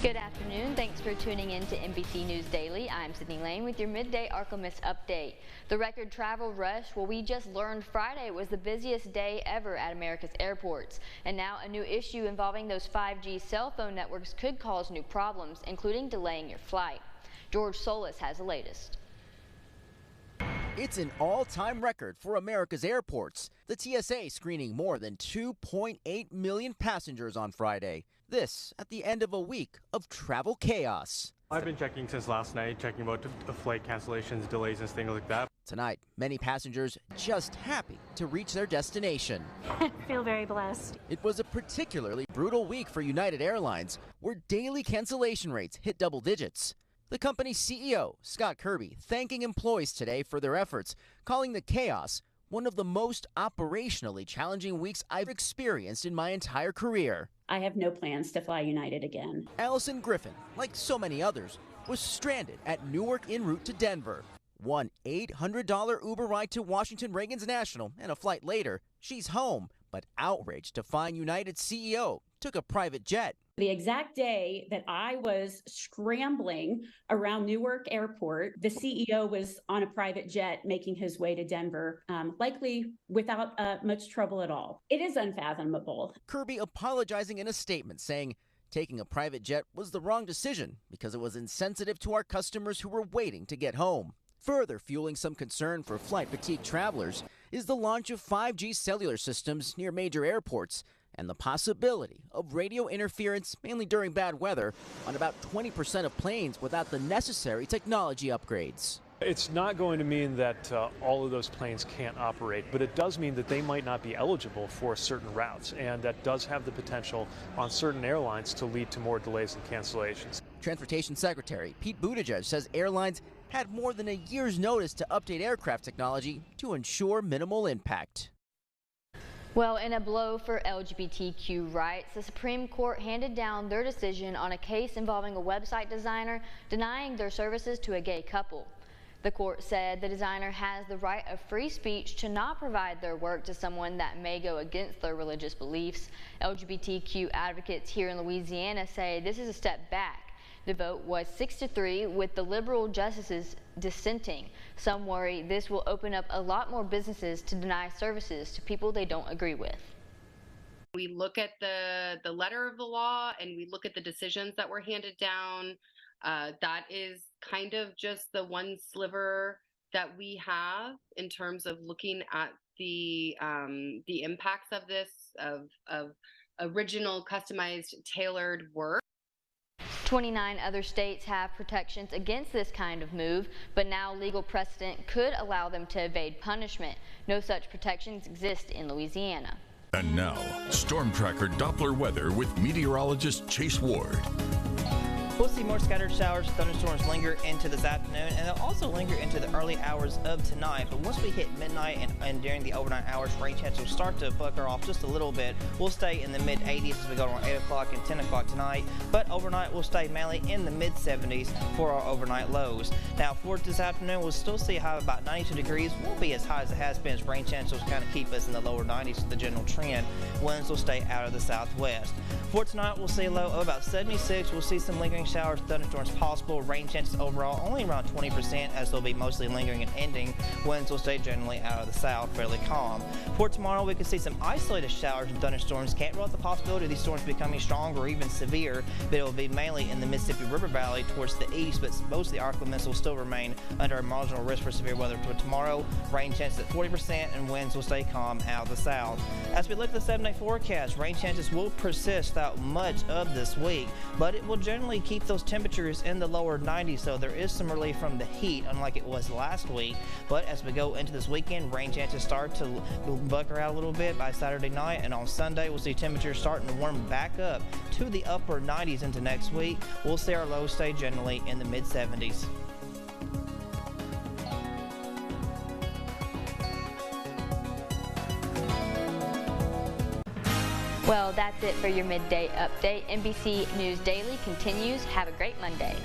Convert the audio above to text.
Good afternoon. Thanks for tuning in to NBC News Daily. I'm Sydney Lane with your Midday Ark-La-Miss update. The record travel rush, well, we just learned Friday was the busiest day ever at America's airports. And now a new issue involving those 5G cell phone networks could cause new problems, including delaying your flight. George Solis has the latest. It's an all-time record for America's airports. The TSA screening more than 2.8 million passengers on Friday. This at the end of a week of travel chaos. I've been checking since last night, checking about the flight cancellations, delays, and things like that. Tonight, many passengers just happy to reach their destination. I feel very blessed. It was a particularly brutal week for United Airlines, where daily cancellation rates hit double digits. The company's CEO, Scott Kirby, thanking employees today for their efforts, calling the chaos one of the most operationally challenging weeks I've experienced in my entire career. I have no plans to fly United again. Allison Griffin, like so many others, was stranded at Newark en route to Denver. One $800 Uber ride to Washington Reagan's National, and a flight later, she's home, but outraged to find United's CEO took a private jet. The exact day that I was scrambling around Newark Airport, the CEO was on a private jet making his way to Denver, likely without much trouble at all. It is unfathomable. Kirby apologizing in a statement saying taking a private jet was the wrong decision because it was insensitive to our customers who were waiting to get home. Further fueling some concern for flight-fatigued travelers is the launch of 5G cellular systems near major airports and the possibility of radio interference, mainly during bad weather, on about 20% of planes without the necessary technology upgrades. It's not going to mean that all of those planes can't operate, but it does mean that they might not be eligible for certain routes, and that does have the potential on certain airlines to lead to more delays and cancellations. Transportation Secretary Pete Buttigieg says airlines had more than a year's notice to update aircraft technology to ensure minimal impact. Well, in a blow for LGBTQ rights, the Supreme Court handed down their decision on a case involving a website designer denying their services to a gay couple. The court said the designer has the right of free speech to not provide their work to someone that may go against their religious beliefs. LGBTQ advocates here in Louisiana say this is a step back. The vote was 6-3 with the liberal justices dissenting. Some worry this will open up a lot more businesses to deny services to people they don't agree with. We look at the letter of the law and we look at the decisions that were handed down. That is kind of just the one sliver that we have in terms of looking at the impacts of this, of original, customized, tailored work. 29 other states have protections against this kind of move, but now legal precedent could allow them to evade punishment. No such protections exist in Louisiana. And now, Storm Tracker Doppler weather with meteorologist Chase Ward. We'll see more scattered showers, thunderstorms linger into this afternoon, and they'll also linger into the early hours of tonight. But once we hit midnight and during the overnight hours, rain chances will start to pucker off just a little bit. We'll stay in the mid-80s as we go around 8 o'clock and 10 o'clock tonight, but overnight we'll stay mainly in the mid-70s for our overnight lows. Now, for this afternoon, we'll still see a high of about 92 degrees. Won't be as high as it has been, as rain chances kind of keep us in the lower 90s with the general trend. Winds will stay out of the southwest. For tonight, we'll see a low of about 76. We'll see some lingering showers, thunderstorms possible. Rain chances overall only around 20%, as they'll be mostly lingering and ending. Winds will stay generally out of the south, fairly calm. For tomorrow, we could see some isolated showers and thunderstorms. Can't rule out the possibility of these storms becoming strong or even severe, but it will be mainly in the Mississippi River Valley towards the east, but most of the Ark-La-Miss will still remain under a marginal risk for severe weather. For tomorrow, rain chances at 40% and winds will stay calm out of the south. As we look at the 7-day forecast, rain chances will persist throughout much of this week, but it will generally keep those temperatures in the lower 90s, so there is some relief from the heat, unlike it was last week. But as we go into this weekend, rain chances start to bucker out a little bit by Saturday night, and on Sunday we'll see temperatures starting to warm back up to the upper 90s into next week. We'll see our lows stay generally in the mid-70s. Well, that's it for your midday update. NBC News Daily continues. Have a great Monday.